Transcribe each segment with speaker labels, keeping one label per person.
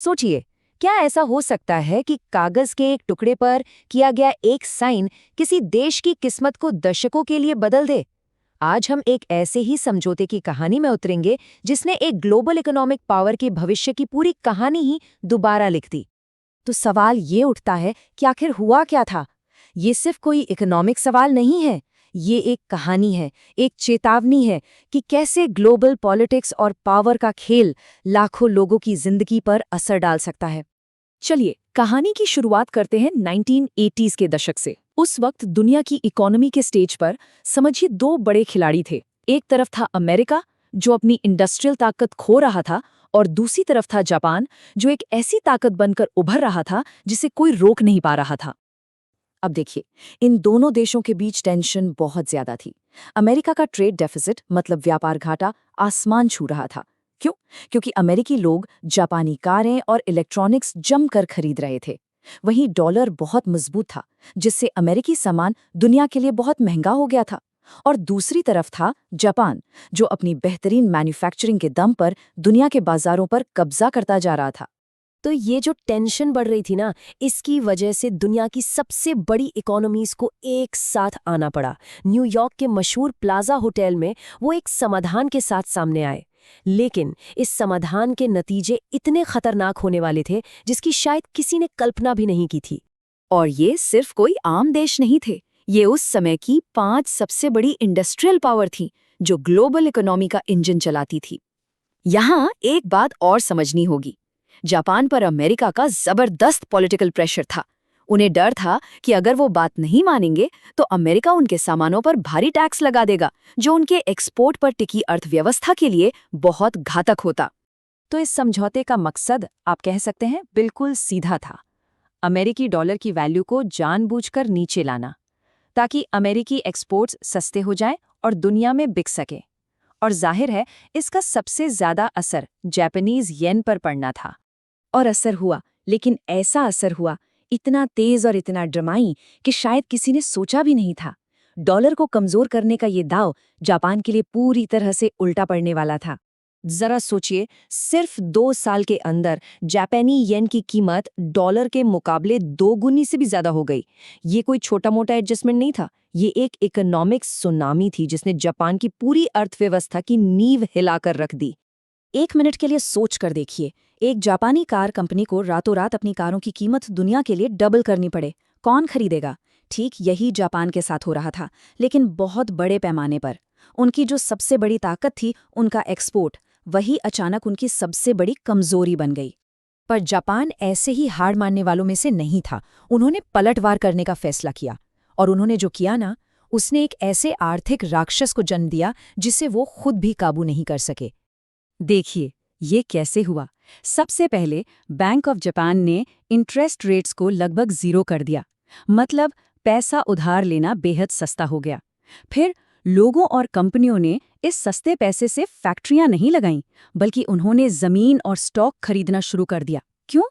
Speaker 1: सोचिए, क्या ऐसा हो सकता है कि कागज के एक टुकड़े पर किया गया एक साइन किसी देश की किस्मत को दशकों के लिए बदल दे? आज हम एक ऐसे ही समझौते की कहानी में उतरेंगे जिसने एक ग्लोबल इकोनॉमिक पावर की भविष्य की पूरी कहानी ही दोबारा लिख दी। तो सवाल ये उठता है कि आखिर हुआ क्या था? ये सिर्फ कोई इकोनॉमिक सवाल नहीं है, ये एक कहानी है, एक चेतावनी है कि कैसे ग्लोबल पॉलिटिक्स और पावर का खेल लाखों लोगों की जिंदगी पर असर डाल सकता है। चलिए, कहानी की शुरुआत करते हैं 1980s के दशक से। उस वक्त दुनिया की इकोनॉमी के स्टेज पर समझिए दो बड़े खिलाड़ी थे। एक तरफ था अमेरिका, जो अपनी इंडस्ट्रियल ताकत खो रहा था, और दूसरी तरफ था जापान, जो एक ऐसी ताकत बनकर उभर रहा था जिसे कोई रोक नहीं पा रहा था। अब देखिए, इन दोनों देशों के बीच टेंशन बहुत ज्यादा थी। अमेरिका का ट्रेड डेफिसिट मतलब व्यापार घाटा आसमान छू रहा था। क्यों? क्योंकि अमेरिकी लोग जापानी कारें और इलेक्ट्रॉनिक्स जमकर खरीद रहे थे। वहीं डॉलर बहुत मजबूत था, जिससे अमेरिकी सामान दुनिया के लिए बहुत महंगा हो गया था। और दूसरी तरफ था जापान, जो अपनी बेहतरीन मैन्युफैक्चरिंग के दम पर दुनिया के बाजारों पर कब्जा करता जा रहा था।
Speaker 2: तो ये जो टेंशन बढ़ रही थी ना, इसकी वजह से दुनिया की सबसे बड़ी इकोनॉमीज को एक साथ आना पड़ा। न्यूयॉर्क के मशहूर प्लाजा होटल में वो एक समाधान के साथ सामने आए। लेकिन इस समाधान के नतीजे इतने खतरनाक होने वाले थे जिसकी शायद किसी ने कल्पना भी नहीं की थी।
Speaker 1: और ये सिर्फ कोई आम देश नहीं थे, ये उस समय की 5 सबसे बड़ी इंडस्ट्रियल पावर थी, जो ग्लोबल इकोनॉमी का इंजन चलाती थी। यहाँ एक बात और समझनी होगी, जापान पर अमेरिका का जबरदस्त पॉलिटिकल प्रेशर था। उन्हें डर था कि अगर वो बात नहीं मानेंगे तो अमेरिका उनके सामानों पर भारी टैक्स लगा देगा, जो उनके एक्सपोर्ट पर टिकी अर्थव्यवस्था के लिए बहुत घातक होता। तो इस समझौते का मकसद, आप कह सकते हैं, बिल्कुल सीधा था। अमेरिकी डॉलर की वैल्यू को जानबूझकर नीचे लाना, ताकि अमेरिकी एक्सपोर्ट्स सस्ते हो जाएं और दुनिया में बिक सके। और जाहिर है, इसका सबसे ज्यादा असर जापानीज येन पर पड़ना था। और असर हुआ, लेकिन ऐसा असर हुआ, इतना तेज और इतना ड्रामाई कि शायद किसी ने सोचा भी नहीं था। डॉलर को कमजोर करने का ये दाव जापान के लिए पूरी तरह से उल्टा पड़ने वाला था। जरा सोचिए, सिर्फ 2 साल के अंदर जापानी येन की कीमत डॉलर के मुकाबले 2 गुनी से भी ज्यादा हो गई। ये कोई छोटा मोटा एडजस्टमेंट नहीं था, ये एक इकोनॉमिक सुनामी थी जिसने जापान की पूरी अर्थव्यवस्था की नींव हिलाकर रख दी। 1 मिनट के लिए सोच कर देखिए, एक जापानी कार कंपनी को रातों रात अपनी कारों की कीमत दुनिया के लिए डबल करनी पड़े। कौन खरीदेगा? ठीक यही जापान के साथ हो रहा था, लेकिन बहुत बड़े पैमाने पर। उनकी जो सबसे बड़ी ताकत थी, उनका एक्सपोर्ट, वही अचानक उनकी सबसे बड़ी कमजोरी बन गई। पर जापान ऐसे ही हार मानने वालों में से नहीं था। उन्होंने पलटवार करने का फैसला किया। और उन्होंने जो किया ना, उसने एक ऐसे आर्थिक राक्षस को जन्म दिया जिसे वो खुद भी काबू नहीं कर सके। देखिए, ये कैसे हुआ। सबसे पहले बैंक ऑफ जापान ने इंटरेस्ट रेट्स को लगभग 0 कर दिया। मतलब पैसा उधार लेना बेहद सस्ता हो गया। फिर लोगों और कंपनियों ने इस सस्ते पैसे से फैक्ट्रियां नहीं लगाईं, बल्कि उन्होंने जमीन और स्टॉक खरीदना शुरू कर दिया। क्यों?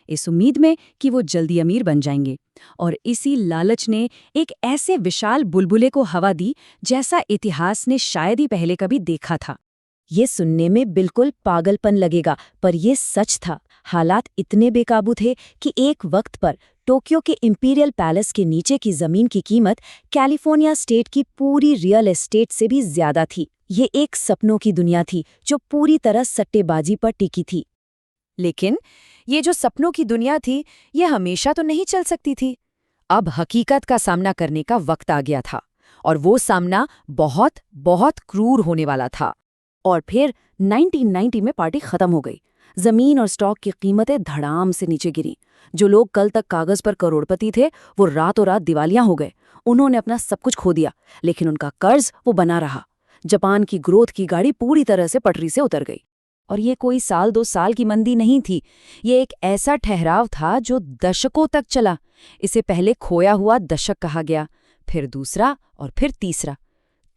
Speaker 1: इस उम्मीद में कि वो जल्दी अमीर बन जाएंगे। और इसी लालच ने एक ऐसे विशाल बुलबुले को हवा दी जैसा इतिहास ने शायद ही पहले कभी देखा था। ये सुनने में बिल्कुल पागलपन लगेगा, पर ये सच था। हालात इतने बेकाबू थे कि एक वक्त पर टोक्यो के इंपीरियल पैलेस के नीचे की जमीन की कीमत कैलिफोर्निया स्टेट की पूरी रियल एस्टेट से भी ज्यादा थी। ये एक सपनों की दुनिया थी जो पूरी तरह सट्टेबाजी पर टिकी थी। लेकिन ये जो सपनों की दुनिया थी, ये हमेशा तो नहीं चल सकती थी। अब हकीकत का सामना करने का वक्त आ गया था, और वो सामना बहुत बहुत क्रूर होने वाला था। और फिर 1990 में पार्टी खत्म हो गई। जमीन और स्टॉक की कीमतें धड़ाम से नीचे गिरी। जो लोग कल तक कागज पर करोड़पति थे, वो रातों रात दिवालियां हो गए। उन्होंने अपना सब कुछ खो दिया, लेकिन उनका कर्ज वो बना रहा। जापान की ग्रोथ की गाड़ी पूरी तरह से पटरी से उतर गई। और ये कोई 1-2 साल की मंदी नहीं थी, ये एक ऐसा ठहराव था जो दशकों तक चला। इसे पहले खोया हुआ दशक कहा गया, फिर दूसरा और फिर तीसरा।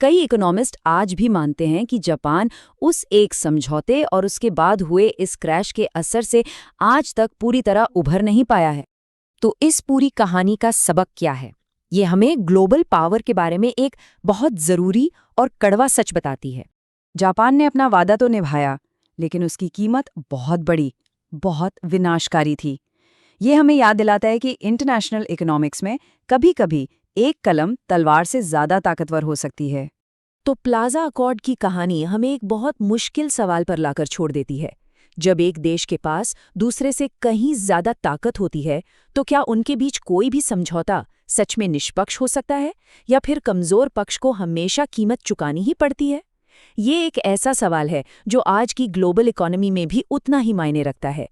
Speaker 1: कई इकोनॉमिस्ट आज भी मानते हैं कि जापान उस एक समझौते और उसके बाद हुए इस क्रैश के असर से आज तक पूरी तरह उभर नहीं पाया है। तो इस पूरी कहानी का सबक क्या है? ये हमें ग्लोबल पावर के बारे में एक बहुत ज़रूरी और कड़वा सच बताती है। जापान ने अपना वादा तो निभाया, लेकिन उसकी कीमत बहुत बढ़ी। बहुत विनाशकारी थी। ये हमें याद दिलाता है कि इंटरनेशनल इकोनॉमिक्स में कभी-कभी एक कलम तलवार से ज़्यादा ताकतवर हो सकती है।
Speaker 2: तो प्लाजा अकॉर्ड की कहानी हमें एक बहुत मुश्किल सवाल पर लाकर छोड़ देती है। जब एक देश के पास दूसरे से कहीं ज्यादा ताकत होती है, तो क्या उनके बीच कोई भी समझौता सच में निष्पक्ष हो सकता है, या फिर कमजोर पक्ष को हमेशा कीमत चुकानी ही पड़ती है? ये एक ऐसा सवाल है जो आज की ग्लोबल इकोनॉमी में भी उतना ही मायने रखता है।